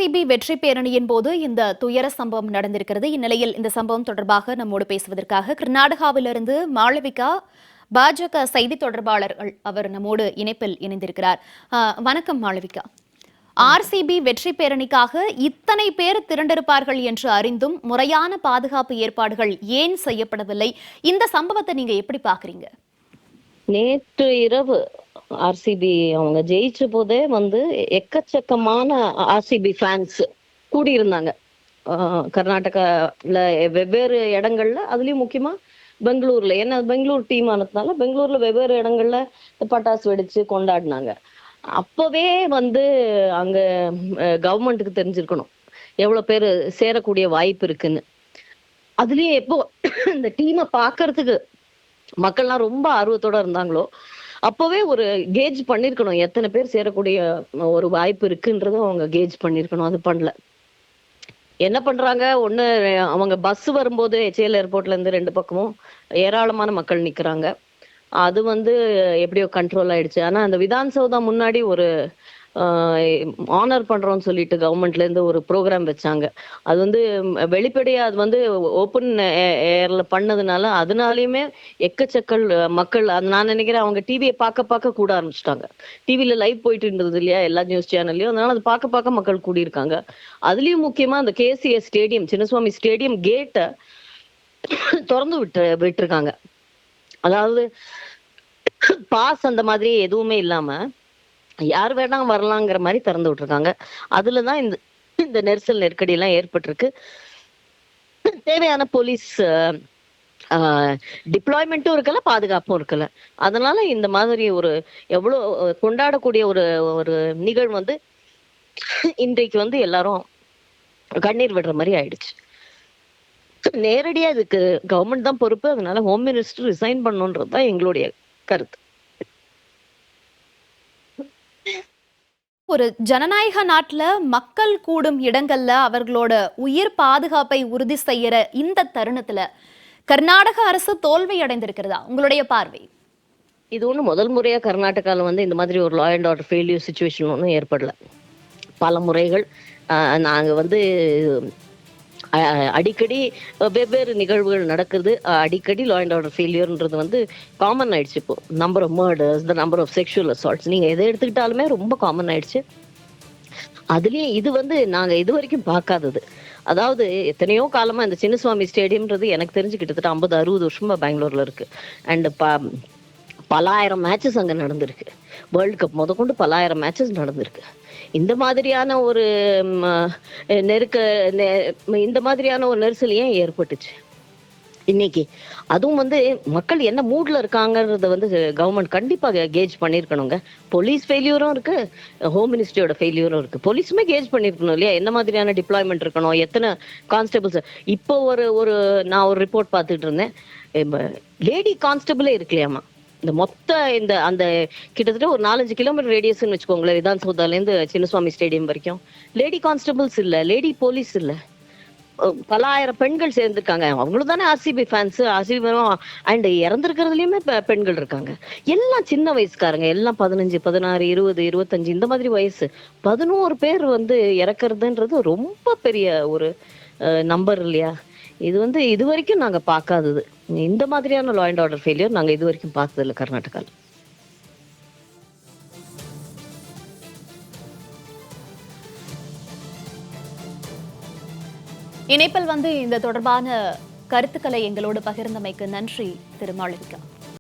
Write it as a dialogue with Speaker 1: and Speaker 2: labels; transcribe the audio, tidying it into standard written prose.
Speaker 1: RCB வெற்றி பேரணியின் போது இந்த துயர சம்பவம் நடந்திருக்கிறது. இந்நிலையில் இந்த சம்பவம் தொடர்பாக நம்மோடு பேசுவதற்காக கர்நாடகாவிலிருந்து மாளவிகா பாஜக செய்தி தொடர்பாளர்கள் அவர் நம்மோடு இணைப்பில் இணைந்திருக்கிறார். வணக்கம் மாளவிகா. ஆர்சிபி வெற்றி பேரணிக்காக இத்தனை பேர் திரண்டிருப்பார்கள் என்று அறிந்தும் முறையான பாதுகாப்பு ஏற்பாடுகள் ஏன் செய்யப்படவில்லை? இந்த சம்பவத்தை நீங்க எப்படி பாக்குறீங்க?
Speaker 2: நேற்று இரவு ஆர்சிபி அவங்க ஜெயிச்ச போதே எக்கச்சக்கமான ஆர்சிபி ஃபேன்ஸ் கூடியிருந்தாங்க. கர்நாடகால வெவ்வேறு இடங்கள்ல, அதுலயும் முக்கியமா பெங்களூர்ல. ஏன்னா பெங்களூர் டீம் ஆனதுனால பெங்களூர்ல வெவ்வேறு இடங்கள்ல பட்டாசு வெடிச்சு கொண்டாடினாங்க. அப்பவே அங்க கவர்மெண்ட்டுக்கு தெரிஞ்சிருக்கணும் எவ்வளவு பேரு சேரக்கூடிய வாய்ப்பு இருக்குன்னு. அதுலயும் எப்போ இந்த டீமை பாக்குறதுக்கு மக்கள்லாம் ரொம்ப ஆர்வத்தோட இருந்தாங்களோ, அப்பவே ஒரு கேஜ் பண்ணிருக்கணும் எத்தனை பேர் சேரக்கூடிய ஒரு வாய்ப்பு இருக்குன்றதும் அவங்க கேஜ் பண்ணிருக்கணும். அது பண்ணல. என்ன பண்றாங்க, ஒண்ணு அவங்க பஸ் வரும்போது HAL ஏர்போர்ட்ல இருந்து ரெண்டு பக்கமும் ஏராளமான மக்கள் நிக்கிறாங்க. அது எப்படியோ கண்ட்ரோல் ஆயிடுச்சு. ஆனா அந்த விதான் சௌதா முன்னாடி ஒரு ஆனர் பண்றோம்னு சொல்லிட்டு கவர்மெண்ட்ல இருந்து ஒரு ப்ரோக்ராம் வச்சாங்க. அது வெளிப்படையா அது ஓப்பன் ஏர்ல பண்ணதுனால அதனாலயுமே எக்கச்சக்கல் மக்கள், நான் நினைக்கிறேன் அவங்க டிவியை பார்க்க கூட ஆரம்பிச்சிட்டாங்க. டிவில லைவ் போயிட்டு இருந்தது இல்லையா எல்லா நியூஸ் சேனல்லையும், அதனால அது பார்க்க மக்கள் கூடியிருக்காங்க. அதுலயும் முக்கியமா அந்த KCA ஸ்டேடியம், சின்னசுவாமி ஸ்டேடியம் கேட்டை திறந்து விட்டுருக்காங்க. அதாவது பாஸ் அந்த மாதிரி எதுவுமே இல்லாம யார் வேணா வரலாங்கிற மாதிரி திறந்து விட்டுருக்காங்க. அதுலதான் இந்த இந்த நெரிசல் நெருக்கடி எல்லாம் ஏற்பட்டிருக்கு. தேவையான போலீஸ் டிப்ளாய்மெண்ட்டும் இருக்கல, பாதுகாப்பும் இருக்கல. அதனால இந்த மாதிரி ஒரு எவ்வளவு கொண்டாடக்கூடிய ஒரு ஒரு நிகழ்வு இன்றைக்கு எல்லாரும் கண்ணீர் விடுற மாதிரி ஆயிடுச்சு. நேரடியா இதுக்கு கவர்மெண்ட் தான் பொறுப்பு. அதனால ஹோம் மினிஸ்டர் ரிசைன் பண்ணணும்ன்றதுதான் எங்களுடைய கருத்து.
Speaker 1: ஒரு ஜனநாயக நாட்டுல மக்கள் கூடும் இடங்கள்ல அவர்களோட உயிர் பாதுகாப்பை உறுதி செய்யற இந்த தருணத்துல கர்நாடக அரசு தோல்வி அடைந்திருக்கிறதா உங்களுடைய பார்வை?
Speaker 2: இது முதல் முறையா கர்நாடகால இந்த மாதிரி ஒரு லா அண்ட் ஆர்டர் ஃபெயிலியர் சுச்சுவேஷன் ஒன்றும் ஏற்படல. பல முறைகள் நாங்க அடிக்கடி வெவ்வேறு நிகழ்வுகள் நடக்குது. அடிக்கடி லா அண்ட் ஆர்டர் ஃபெயிலியர்ன்றது காமன் ஆயிடுச்சு. இப்போ number of murders, the number of sexual assaults, நீங்க எதை எடுத்துக்கிட்டாலுமே ரொம்ப காமன் ஆயிடுச்சு. அதுலயும் இது நாங்க இது வரைக்கும் பார்க்காதது. அதாவது எத்தனையோ காலமா இந்த சின்னசுவாமி ஸ்டேடியம்ன்றது எனக்கு தெரிஞ்சு கிட்டத்தட்ட 50-60 வருஷமா பெங்களூர்ல இருக்கு. அண்ட் பலாயிரம் மேட்சஸ் அங்க நடந்திருக்கு. வேர்ல்டு கப் முதற்கொண்டு பலாயிரம் மேட்சஸ் நடந்திருக்கு. இந்த மாதிரியான ஒரு இந்த மாதிரியான ஒரு நெரிசல் ஏன் ஏற்பட்டுச்சு இன்னைக்கு? அதுவும் மக்கள் என்ன மூட்ல இருக்காங்கன்றத கவர்மெண்ட் கண்டிப்பா கேஜ் பண்ணிருக்கணுங்க. போலீஸ் ஃபெயிலியரும் இருக்கு, ஹோம் மினிஸ்ட்ரியோட ஃபெயிலியரும் இருக்கு. போலீஸுமே கேஜ் பண்ணிருக்கணும் இல்லையா? என்ன மாதிரியான டிப்ளாய்மெண்ட் இருக்கணும், எத்தனை கான்ஸ்டபிள்ஸ். இப்போ நான் ஒரு ரிப்போர்ட் பார்த்துட்டு இருந்தேன். லேடி கான்ஸ்டபிளே இருக்கலையாமா. இந்த மொத்த அந்த கிட்டத்தட்ட ஒரு 4-5 கிலோமீட்டர் ரேடியஸ்ன்னு வச்சுக்கோங்களேன், விதான் சௌதால இருந்து சின்னசுவாமி ஸ்டேடியம் வரைக்கும். லேடி கான்ஸ்டபிள்ஸ் இல்ல, லேடி போலீஸ் இல்ல. பலாயிரம் பெண்கள் சேர்ந்திருக்காங்க. அவங்களும் தானே ஆர்சிபி ஃபேன்ஸ். ஆர்சிபி அண்ட் இறந்திருக்கிறதுலயுமே பெண்கள் இருக்காங்க. எல்லாம் சின்ன வயசுக்காரங்க, எல்லாம் 15, 16, 20, 25 இந்த மாதிரி வயசு. 11 பேர் இறக்குறதுன்றது ரொம்ப பெரிய ஒரு நம்பர் இல்லையா? இது வரைக்கும் நாங்க பார்க்காதது. இந்த மாதிரியான லா அண்ட் ஆர்டர் ஃபெயிலியர் நாங்க இது வரைக்கும் பார்த்தது இல்லை கர்நாடகால.
Speaker 1: இணைப்பில் இந்த தொடர்பான கருத்துக்களை எங்களோடு பகிர்ந்தமைக்கு நன்றி திரு மாளவிகா.